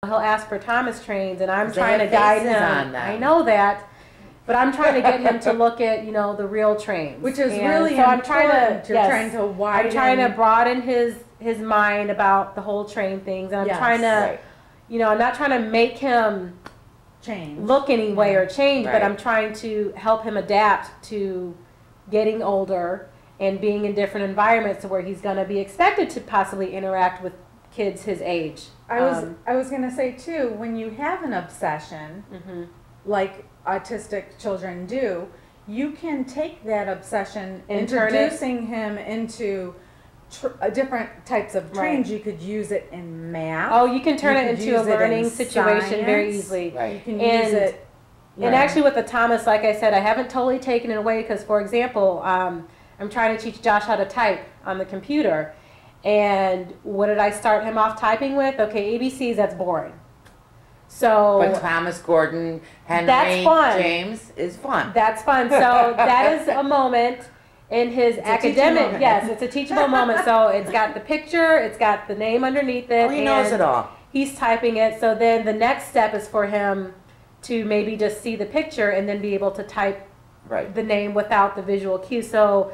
he'll ask for Thomas trains, and I'm They trying to have guide faces him. on them. I know that, but I'm trying to get him to look at, you know, the real trains. Which is And really so I'm important. trying to, You're trying to widen. I'm trying to broaden his mind about the whole train things, and I'm Yes. trying to, Right. you know, I'm not trying to make him change. look any way or change, but Right. I'm trying to help him adapt to getting older and being in different environments where he's going to be expected to possibly interact with kids his age. I was going to say too, when you have an obsession, like autistic children do, you can take that obsession, And turn it- introducing him into different types of trains. You could use it in math. Oh, you can turn You it could into a use it in learning situation very science. easily. Right. You can And- use it. And actually with the Thomas, like I said, I haven't totally taken it away because, for example, I'm trying to teach Josh how to type on the computer. And what did I start him off typing with? Okay, ABCs, that's boring. So But Thomas Gordon, Henry, That's fun. James is fun. that's fun. So that is a moment in his academic. moment. Yes, it's a teachable moment. So it's got the picture, it's got the name underneath it. Oh, he knows and it all. He's typing it. So then the next step is for him to maybe just see the picture and then be able to type Right. the name without the visual cue. So,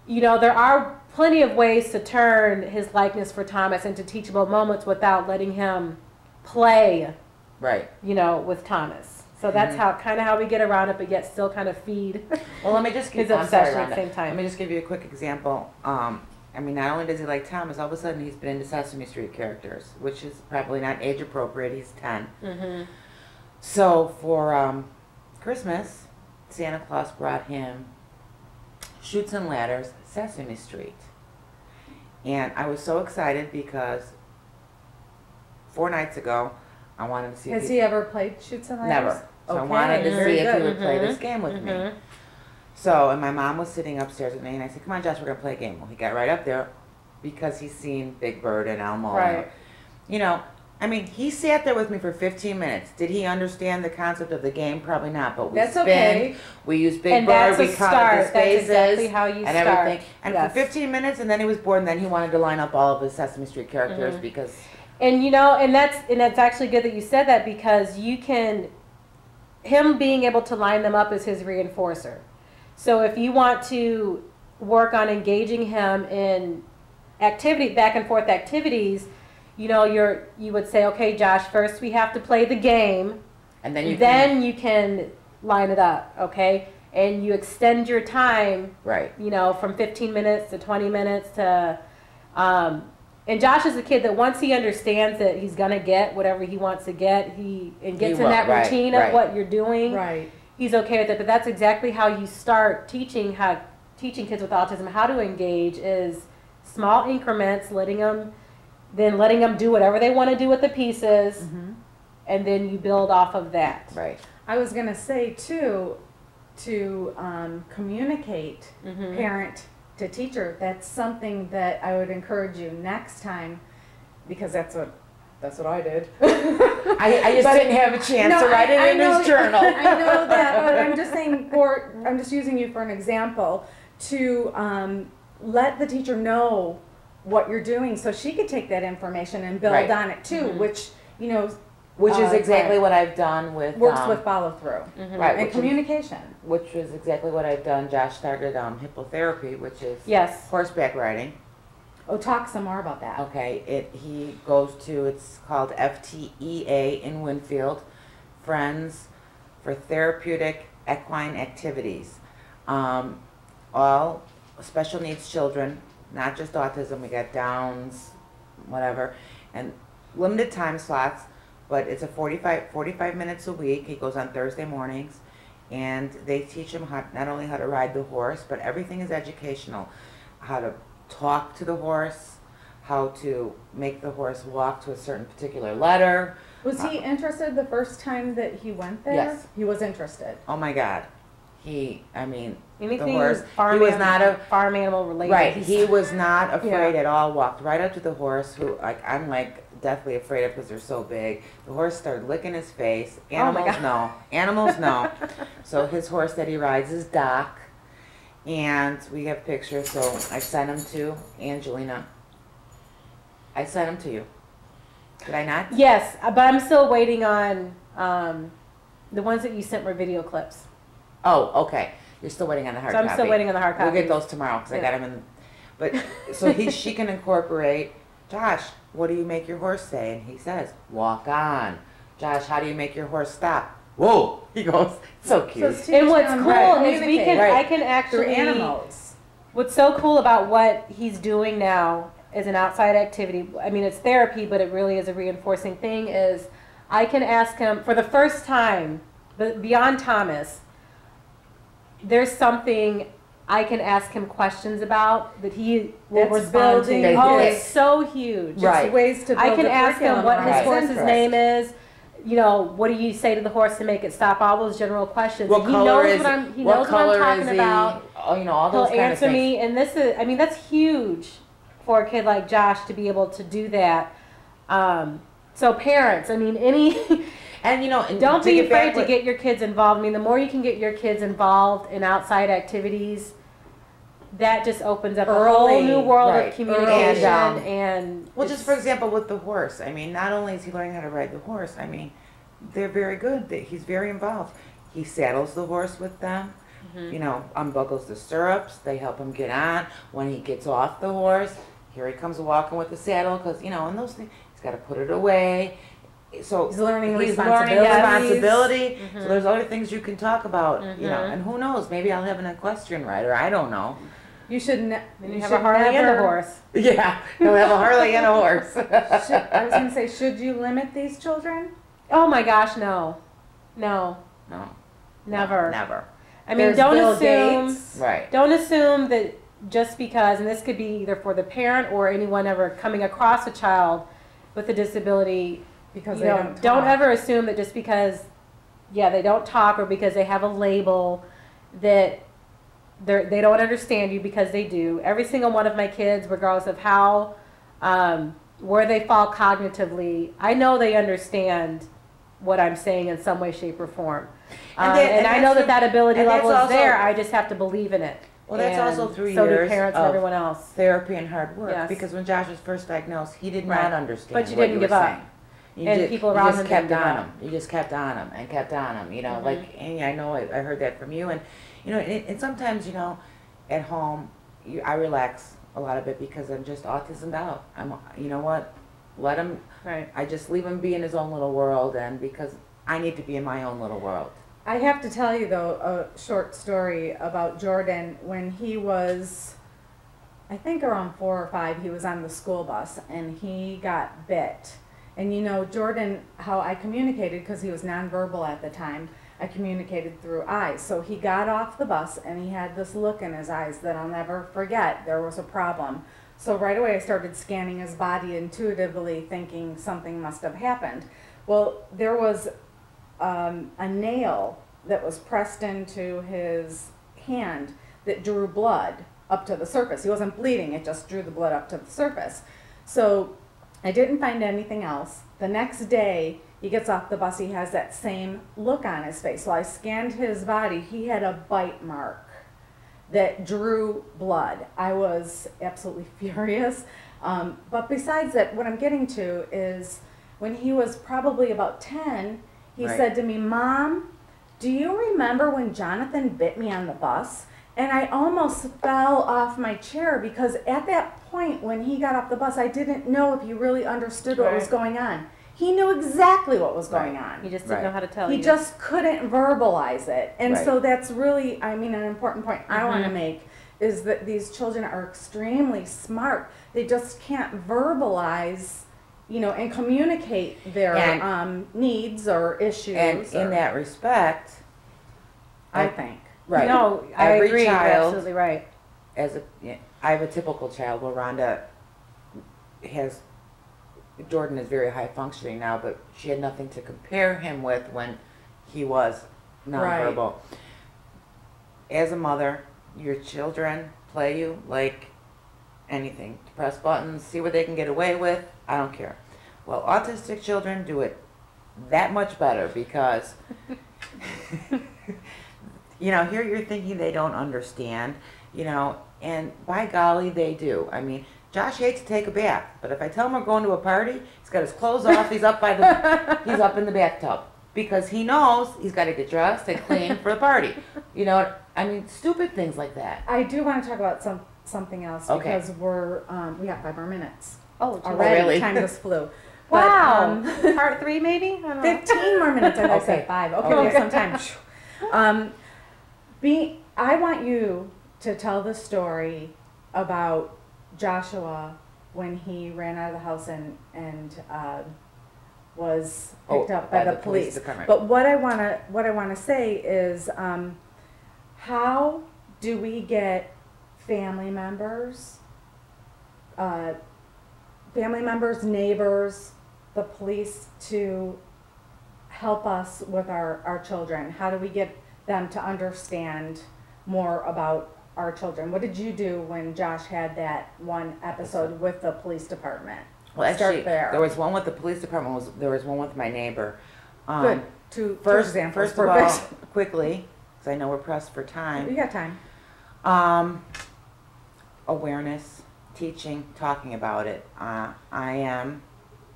you know, there are plenty of ways to turn his likeness for Thomas into teachable moments without letting him play, Right. you know, with Thomas. So that's how we get around it, but yet still kind of feed Well, let me just give his I'm sorry, obsession at the Rhonda. same time. Let me just give you a quick example. I mean, not only does he like Thomas, all of a sudden he's been into Sesame Street characters, which is probably not age appropriate. He's 10. So for Christmas, Santa Claus brought him Chutes and Ladders, Sesame Street. And I was so excited because 4 nights ago, I wanted to see Has he ever played Shoots and Ladders? Never. So I Okay, wanted to very see if he good. would play this game with me. So, and my mom was sitting upstairs with me, and I said, come on, Josh, we're going to play a game. Well, he got right up there because he's seen Big Bird and Elmo. Right. You know, I mean, he sat there with me for 15 minutes. Did he understand the concept of the game? Probably not, but we That's spin, okay. we use Big And Bird, that's we a counted start. the That's spaces exactly how you and start. everything. And Yes. for 15 minutes, and then he was bored, and then he wanted to line up all of his Sesame Street characters because... And you know, and that's actually good that you said that, because you can, him being able to line them up is his reinforcer. So if you want to work on engaging him in back and forth activities, you know, you would say, okay, Josh, first we have to play the game, And then you then you can line it up, okay? And you extend your time, Right. you know, from 15 minutes to 20 minutes to, and Josh is a kid that once he understands that he's gonna get whatever he wants to get, gets in will, that right, routine right. of what you're doing, Right. he's okay with it. But that's exactly how you start teaching kids with autism how to engage, is small increments, letting them do whatever they want to do with the pieces, and then you build off of that. Right. I was going to say too, to communicate parent to teacher. That's something that I would encourage you next time, because that's what I did. I just didn't have a chance to write it in his journal. I know that, but I'm just saying I'm just using you for an example to let the teacher know what you're doing, so she could take that information and build Right. on it too, which, you know, Which is exactly right. what I've done with... works with follow through Right, and which communication. which is exactly what I've done. Josh started hippotherapy, which is Yes. horseback riding. Oh, talk some more about that. Okay, he goes to, it's called FTEA in Winfield, Friends for Therapeutic Equine Activities. All special needs children, not just autism, we got Downs, whatever, and limited time slots, but it's a 45 minutes a week. He goes on Thursday mornings, and they teach him not only how to ride the horse, but everything is educational. How to talk to the horse, how to make the horse walk to a certain particular letter. Was he interested the first time that he went there? Yes. He was interested. Oh my God. Anything the horse, farm he was not a farm animal related. right. He was not afraid Yeah. at all. Walked right up to the horse, who I'm deathly afraid of because they're so big. The horse started licking his face. Animals know. Animals know. So his horse that he rides is Doc, and we have pictures. So I sent him to Angelina. I sent him to you. Did I not? Yes, but I'm still waiting on the ones that you sent were video clips. Oh, okay. You're still waiting on the hard So I'm copy. still waiting on the hard copy. We'll get those tomorrow because I got them in. But so she can incorporate. Josh, what do you make your horse say? And he says, walk on. Josh, how do you make your horse stop? Whoa! He goes, so cute. So And what's cool right. is we can, Right. I can actually, through animals. what's so cool about what he's doing now as an outside activity, I mean, it's therapy, but it really is a reinforcing thing, is I can ask him, for the first time, but beyond Thomas, there's something I can ask him questions about that he will That's respond to. building Oh, his- it's so huge. Right. Ways to build I can a ask him curriculum what around his Right. horse's interest. name is. You know, what do you say to the horse to make it stop? All those general questions. What And he color knows is what I'm. He what knows what color I'm talking is he? about. Oh, you know, all He'll those kind of answer things. me, and this is. I mean, that's huge for a kid like Josh to be able to do that. So parents, I mean, any. And you know, and Don't to be get back afraid to with- get your kids involved. I mean, the more you can get your kids involved in outside activities, that just opens up a whole Early, new world right. of communication Early. and. Well, just for it's- example, with the horse, I mean, not only is he learning how to ride the horse, I mean, they're very good. He's very involved. He saddles the horse with them, you know, unbuckles the stirrups. They help him get on. When he gets off the horse, here he comes walking with the saddle because, you know, and those things, he's got to put it away. So He's learning he's responsibilities. learning responsibility. So there's other things you can talk about, you know, Mhm. and who knows, maybe I'll have an equestrian rider. I don't know. You should. And You you have should a Harley and a never- horse. Yeah, he'll have a Harley and a horse. I was going to say, should you limit these children? Oh my gosh, no. No. No, Never. never. I mean, There's don't Bill assume. Gates. Right. Don't assume that just because, and this could be either for the parent or anyone ever coming across a child with a disability. Because You they know, don't don't talk. ever assume that just because, yeah, they don't talk or because they have a label that they don't understand you, because they do. Every single one of my kids, regardless of how, where they fall cognitively, I know they understand what I'm saying in some way, shape, or form. And And I know that's that ability and that's level is also- there. I just have to believe in it. Well, that's And also through so do years parents and of everyone else. therapy and hard work. Yes. Because when Josh was first diagnosed, he did Right. not understand But you what didn't you give were up. saying. You And ju- people you around just him kept didn't give on up. him. You just kept on him and kept on him. You know, Mhm. like, and I know I heard that from you. And, you know, and sometimes, you know, at home, I relax a lot of it because I'm just autismed out. You know what? Let him, Right. I just leave him be in his own little world, and because I need to be in my own little world. I have to tell you, though, a short story about Jordan. When he was, I think around 4 or 5, he was on the school bus and he got bit. And you know, Jordan, how I communicated, because he was nonverbal at the time, I communicated through eyes. So he got off the bus and he had this look in his eyes that I'll never forget. There was a problem. So right away I started scanning his body intuitively, thinking something must have happened. Well, there was a nail that was pressed into his hand that drew blood up to the surface. He wasn't bleeding, it just drew the blood up to the surface. So I didn't find anything else. The next day, he gets off the bus, he has that same look on his face. So I scanned his body, he had a bite mark that drew blood. I was absolutely furious. But besides that, what I'm getting to is when he was probably about 10, he Right. said to me, "Mom, do you remember when Jonathan bit me on the bus?" And I almost fell off my chair because at that point when he got off the bus, I didn't know if he really understood what was Right. going on. He knew exactly what was going on. He just didn't Right. know how to tell He you. just couldn't verbalize it. And Right. so that's really, I mean, an important point I want to Mhm. make is that these children are extremely smart. They just can't verbalize, you know, and communicate their And- needs or issues. And in or- that respect, I think. right. No, I Every agree. You're child- absolutely right. I have a typical child. Well, Rhonda has, Jordan is very high functioning now, but she had nothing to compare him with when he was nonverbal. As a mother, your children play you like anything. Press buttons, see what they can get away with. I don't care. Well, autistic children do it that much better because, you know, here you're thinking they don't understand, you know, and by golly, they do. I mean, Josh hates to take a bath, but if I tell him we're going to a party, he's got his clothes off, he's up in the bathtub. Because he knows he's got to get dressed and clean for the party. You know, I mean, stupid things like that. I do want to talk about something else Okay. because we got 5 more minutes. Oh, Already, really? time just flew. wow. But, Part 3 maybe? I don't know. 15 more minutes. I Okay. said 5. Okay, Okay. sometime. I want you to tell the story about Joshua when he ran out of the house and was picked up by the police. department. But what I wanna say is, how do we get family members, neighbors, the police to help us with our children? How do we get them to understand more about our children? What did you do when Josh had that one episode with the police department? Well, Start actually, there. there was one with the police department. There was one with my neighbor. Good. Two First examples. of all, Perfect. quickly, because I know we're pressed for You time. got time. Awareness, teaching, talking about it. I am,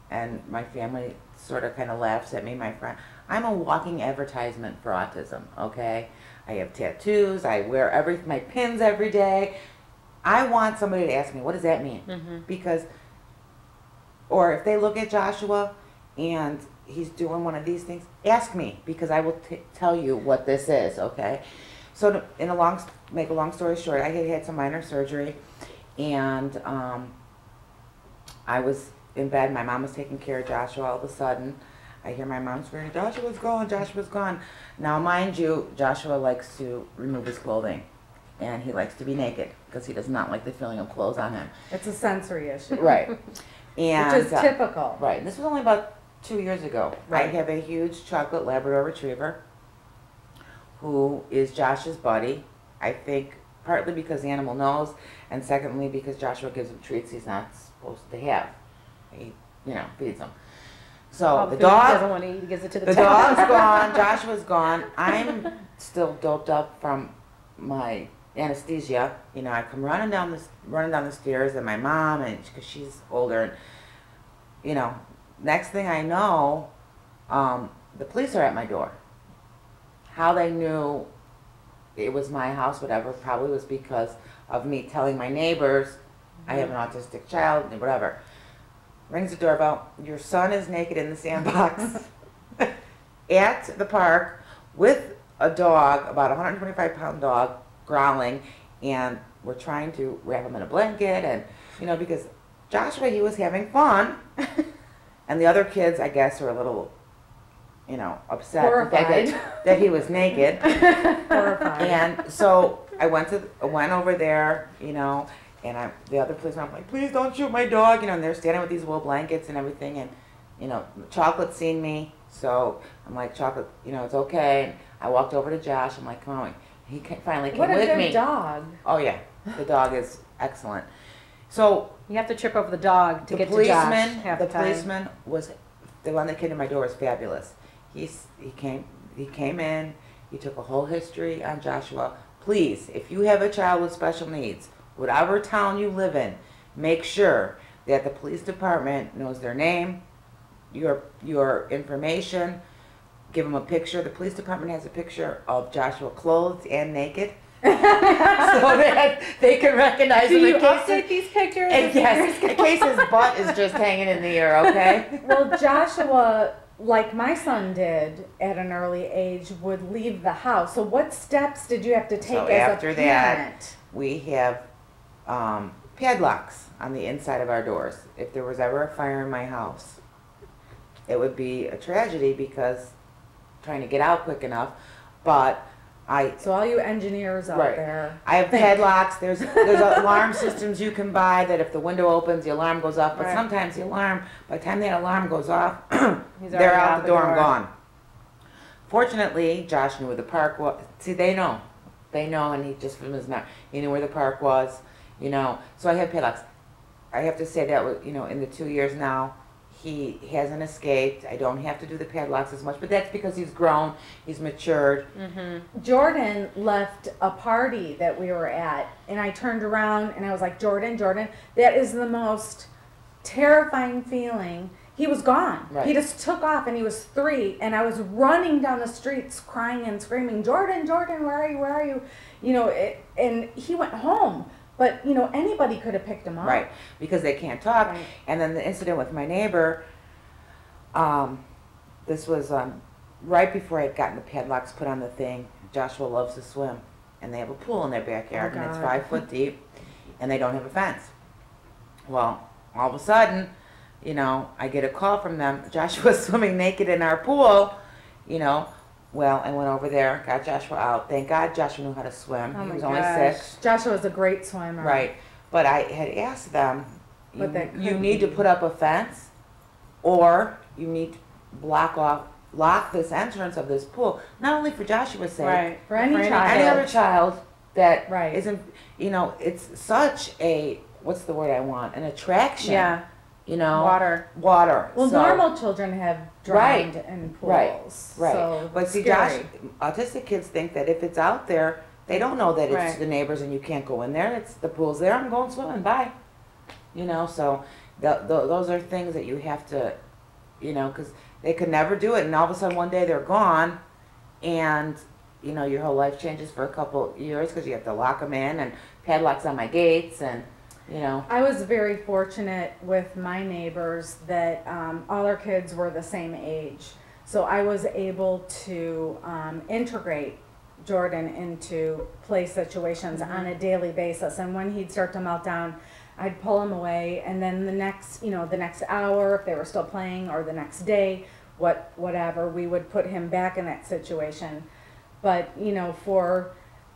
and my family sort of kind of laughs at me, my friend. I'm a walking advertisement for autism, okay? I have tattoos, I wear my pins every day. I want somebody to ask me, what does that mean? Mm-hmm. Because, or if they look at Joshua and he's doing one of these things, ask me, because I will tell you what this is, okay? So make a long story short, I had some minor surgery, and I was in bed. My mom was taking care of Joshua. All of a sudden, I hear my mom screaming, Joshua's gone, Joshua's gone. Now, mind you, Joshua likes to remove his clothing, and he likes to be naked, because he does not like the feeling of clothes on him. It's a sensory issue. Right. And, Which is typical. Right. And this was only about 2 years ago. Right. I have a huge chocolate Labrador Retriever who is Josh's buddy. I think partly because the animal knows, and secondly because Joshua gives him treats he's not supposed to have. He, feeds him. So the He dog doesn't want to eat. He gives it to the the dog. dog's gone. Joshua's gone. I'm still doped up from my anesthesia. I come running down the stairs, and my mom, and because she's older, and next thing I know, the police are at my door. How they knew it was my house, whatever, probably was because of me telling my neighbors I have an autistic child, and whatever. Rings the doorbell. Your son is naked in the sandbox at the park with a dog, about a 125-pound dog, growling, and we're trying to wrap him in a blanket, and because Joshua, he was having fun, and the other kids, I guess, were a little, upset Horrified. that he was naked. Horrified. And so I went over there, and the other policeman, I'm like, please don't shoot my dog, and they're standing with these wool blankets and everything, and Chocolate's seen me, so I'm like, Chocolate, it's okay. And I walked over to Josh. I'm like, come on. He finally came What a with good me. dog. Oh yeah, the dog is excellent. So You have to trip over the dog to the get policeman, to Josh half the time. policeman was the one that came to my door was fabulous. He came in. He took a whole history on Joshua. Please, if you have a child with special needs, whatever town you live in, make sure that the police department knows their name, your information. Give them a picture. The police department has a picture of Joshua clothed and naked, so that they can recognize Do him. you in case update these pictures? and yes, in case his butt is just hanging in the air. Okay. Well, Joshua, like my son did at an early age, would leave the house. So what steps did you have to take So as after a that, parent? we have padlocks on the inside of our doors. If there was ever a fire in my house, it would be a tragedy because trying to get out quick enough. But So all you engineers out Right. there. I have padlocks. There's alarm systems you can buy that if the window opens, the alarm goes off. But Right. sometimes the alarm, by the time that alarm goes off, He's they're already out the door and gone. Fortunately, Josh knew where the park was. See, they know, and he just from his mouth, he knew where the park was, So I have padlocks. I have to say that was, in the 2 years now, He hasn't escaped. I don't have to do the padlocks as much, but that's because he's grown, he's matured. Jordan left a party that we were at, and I turned around and I was like, Jordan, that is the most terrifying feeling. He was gone. Right. He just took off, and he was 3, and I was running down the streets crying and screaming, Jordan, where are you? You know, and he went home. But, you know, anybody could have picked him up. Right, because they can't talk. Right. And then the incident with my neighbor, this was right before I had gotten the padlocks put on the thing. Joshua loves to swim, and they have a pool in their backyard, and it's 5 foot deep, and they don't have a fence. Well, all of a sudden, you know, I get a call from them. Joshua's swimming naked in our pool, you know. Well, I went over there, got Joshua out. Thank God Joshua knew how to swim. Oh He my was gosh. only 6. Joshua was a great swimmer. Right. But I had asked them, But you need to put up a fence, or you need to lock this entrance of this pool, not only for Joshua's sake, Right. For any child. any other child that Right. isn't, you know, it's such a, what's the word I want, an attraction. Yeah. You know? Water. Well, So- normal children have drowned in Right, pools. right. So But see, scary. autistic kids think that if it's out there, they don't know that it's Right. the neighbors and you can't go in there. It's the pool's there. I'm going swimming. Bye. You know, so those are things that you have to, you know, because they could never do it, and all of a sudden one day they're gone, and you know your whole life changes for a couple years because you have to lock them in and padlocks on my gates, and you know. I was very fortunate with my neighbors that all our kids were the same age. So I was able to integrate Jordan into play situations on a daily basis. And when he'd start to melt down, I'd pull him away. And then the next hour, if they were still playing, or the next day, whatever, we would put him back in that situation. But, you know, for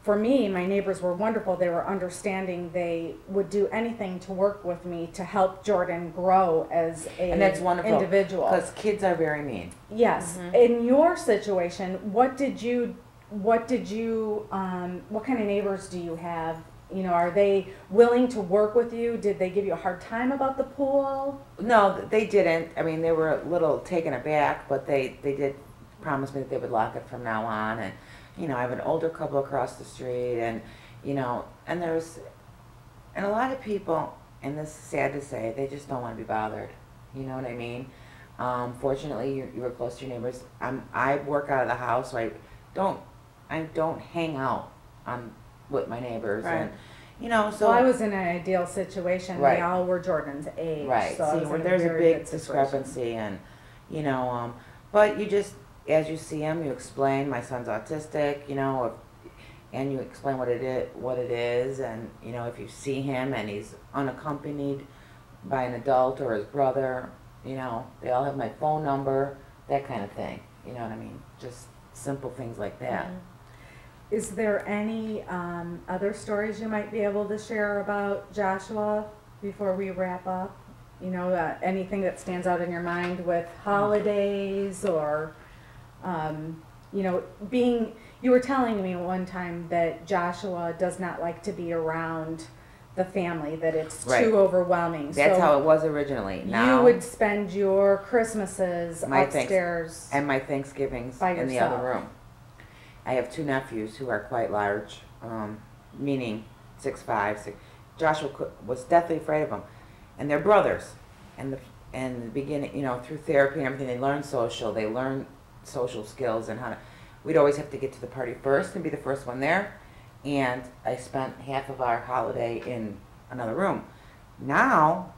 me, my neighbors were wonderful. They were understanding. They would do anything to work with me to help Jordan grow as a And that's wonderful, individual. because kids are very mean. Yes. In your situation, what kind of neighbors do you have? You know, are they willing to work with you? Did they give you a hard time about the pool? No, they didn't. I mean, they were a little taken aback, but they did promise me that they would lock it from now on. And you know, I have an older couple across the street, and you know, and a lot of people, and this is sad to say, they just don't want to be bothered. You know what I mean? Fortunately, you were close to your neighbors. I work out of the house, so I don't hang out with my neighbors, Right. and you know, so Well, I was in an ideal situation. Right. They all were Jordan's age. right. So I See, was where in there's a very big good situation. discrepancy, and you know, but you just, as you see him, you explain my son's autistic, you know, and you explain what it is, and you know, if you see him and he's unaccompanied by an adult or his brother, you know, they all have my phone number, that kind of thing. You know what I mean? Just simple things like that. Is there any other stories you might be able to share about Joshua before we wrap up? You know, anything that stands out in your mind with holidays, or, you know, you were telling me one time that Joshua does not like to be around the family, that it's Right. too overwhelming. That's So how it was originally. Now, you would spend your Christmases My upstairs. and my Thanksgivings By in the yourself. other room. I have 2 nephews who are quite large, meaning 6'5". Joshua was deathly afraid of them, and they're brothers. And the beginning, you know, through therapy and everything, they learn social skills and how to. We'd always have to get to the party first and be the first one there. And I spent half of our holiday in another room. Now,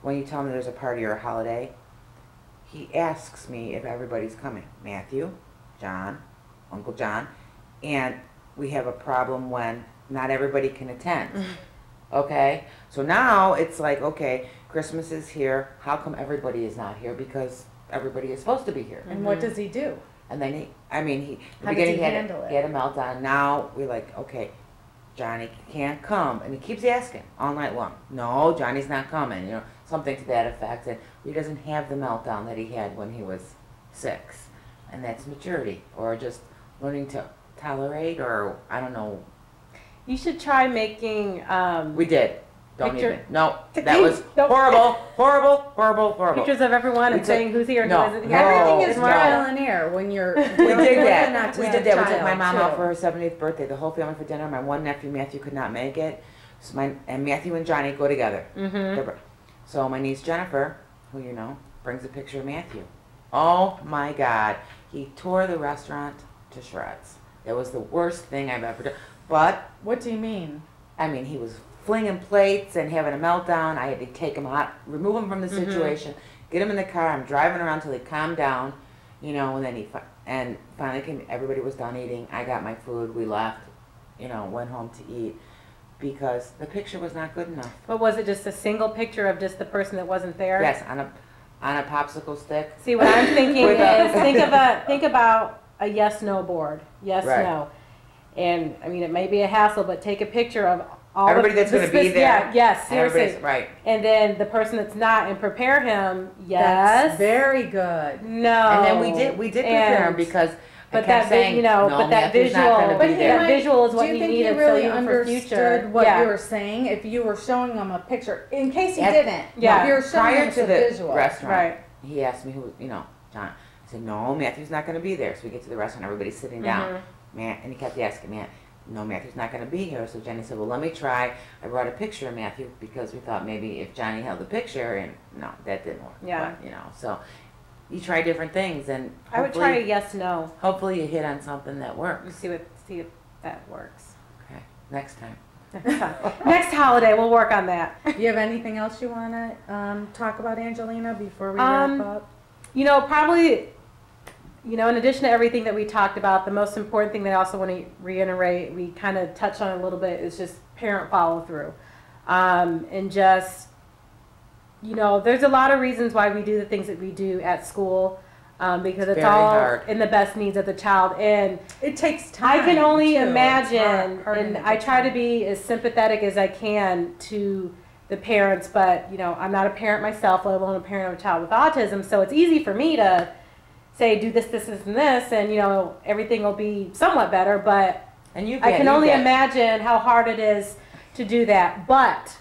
when you tell him there's a party or a holiday, he asks me if everybody's coming. Matthew, John, Uncle John, and we have a problem when not everybody can attend. Okay? So now it's like, okay, Christmas is here. How come everybody is not here? Because everybody is supposed to be here. And what does he do? And then in the How does beginning he handle it? he had a meltdown. Now we're like, okay, Johnny can't come. And he keeps asking all night long. No, Johnny's not coming. You know, something to that effect. And he doesn't have the meltdown that he had when he was 6. And that's maturity, or just learning to tolerate, or I don't know. You should try making We did. Don't Picture- even. No, that was horrible. Pictures of everyone and We saying who's here and no, who isn't no. here. Everything is no. trial and error when you're. We did that. We did that. We took my Child, mom out too. for her 70th birthday. The whole family for dinner. My one nephew, Matthew, could not make it. So and Matthew and Johnny go together. So my niece Jennifer, who you know, brings a picture of Matthew. Oh my God. He tore the restaurant to shreds. It was the worst thing I've ever done. But, What do you mean? I mean, he was flinging plates and having a meltdown. I had to take him out, remove him from the situation, get him in the car. I'm driving around till he calmed down, you know, and then and finally came, everybody was done eating. I got my food. We left, you know, went home to eat because the picture was not good enough. But was it just a single picture of just the person that wasn't there? Yes, on a popsicle stick. See, what I'm thinking With is think about a yes/no board. Yes, Right. no. And I mean, it may be a hassle, but take a picture of all Everybody the, that's going to be there. Yeah, yes, And seriously. everybody's- Right. And then the person that's not, and prepare him. Yes. That's very good. No. And then we did prepare him And- because but I kept that saying, you know, no, but that Matthew's not visual, gonna but be he there. that visual is what Do you you think needed he really so even for future. understood what Yeah. you were saying? If you were showing him a picture, in case he At- didn't, Yeah. if you're showing Prior him to the the visual. restaurant, Right. he asked me who, you know, John. I said, no, Matthew's not going to be there. So we get to the restaurant, everybody's sitting down. Matt, and he kept asking, Matt, no, Matthew's not going to be here. So Jenny said, well, let me try. I brought a picture of Matthew because we thought maybe if Johnny held the picture, and no, that didn't work. Yeah. But, you know, so you try different things, and I would try a yes/no. hopefully you hit on something that You works. see if that works. Okay, next time. Next holiday, we'll work on that. Do you have anything else you want to talk about, Angelina, before we wrap up? You know, probably, you know, in addition to everything that we talked about, the most important thing that I also want to reiterate, we kind of touched on a little bit, is just parent follow through. And just, you know, there's a lot of reasons why we do the things that we do at school, because it's very all hard. in the best needs of the child. And It takes time. I can only too. It's imagine, hard and to I try to time. be as sympathetic as I can to the parents, but, you know, I'm not a parent myself, let alone a parent of a child with autism, so it's easy for me to say, do this, this, and this, and, you know, everything will be somewhat better, but And you I can only imagine how hard it is to do that. But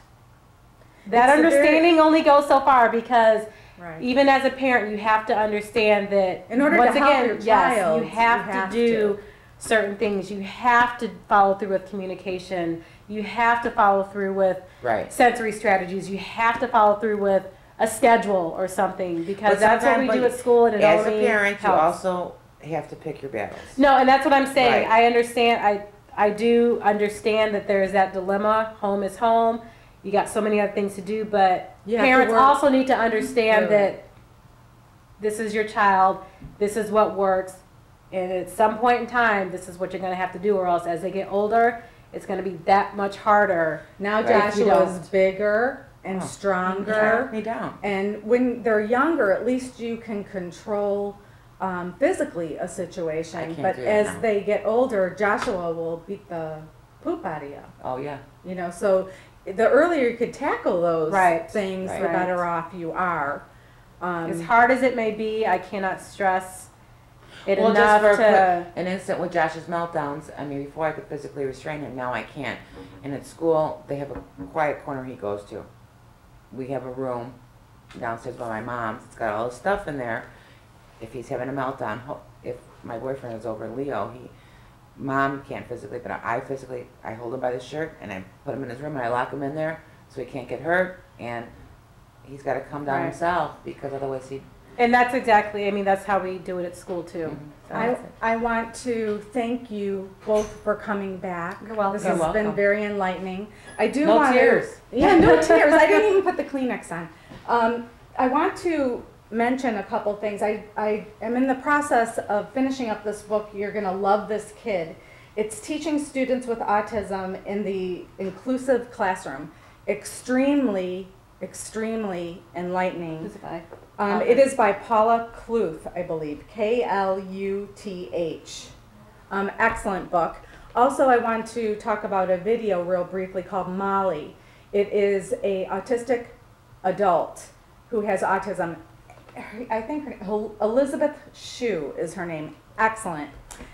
that It's a very- understanding only goes so far, because Right. even as a parent, you have to understand that In order to once help again, your yes, child, you have you to have do certain things. You have to follow through with communication. You have to follow through with Right. sensory strategies. You have to follow through with a schedule or something, because But that's what we sometimes, do at school, and it As a only parent, you helps. also have to pick your battles. No, and that's what I'm saying. Right. I understand. I do understand that there's that dilemma. Home is home. You got so many other things to do, but You have to parents work also need to understand through that it. this is your child. This is what works, and at some point in time, this is what you're going to have to do, or else as they get older, it's going to be that much harder. Now Right. Joshua's don't. bigger and Oh. stronger. Me down. And when they're younger, at least you can control physically a I situation. can't But do that as now. they get older, Joshua will beat the poop out of you. Oh, yeah. You know, so the earlier you could tackle those Right. things, Right. the better off you are. As hard as it may be, I cannot stress it Well, enough just for to. an instant with Josh's meltdowns, I mean, before I could physically restrain him, now I can't. And at school, they have a quiet corner he goes to. We have a room downstairs by my mom's. It's got all his stuff in there. If he's having a meltdown, if my boyfriend is over, Leo, Mom can't physically, but I hold him by the shirt and I put him in his room and I lock him in there so he can't get hurt, and he's got to come down Right. himself, because otherwise he. And that's exactly. I mean, that's how we do it at school too. Mhm. So I, that's it. I want to thank you both for coming back. You're welcome. This You're has welcome. been very enlightening. I do No want tears. Yeah, no tears. I didn't even put the Kleenex on. I want to mention a couple things. I am in the process of finishing up this book. You're going to love this kid. It's teaching students with autism in the inclusive classroom. Extremely enlightening. Who's it by? It is by Paula Kluth, I believe, Kluth. Excellent book. Also, I want to talk about a video real briefly called Molly. It is a autistic adult who has autism. I think Elizabeth Shue is her name. Excellent.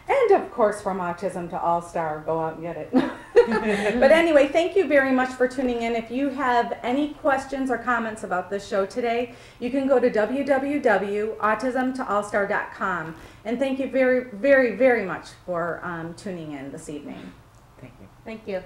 And of course, From Autism to All Star, go out and get it. But anyway, thank you very much for tuning in. If you have any questions or comments about this show today, you can go to www.autismtoallstar.com. And thank you very, very, very much for tuning in this evening. Thank you. Thank you.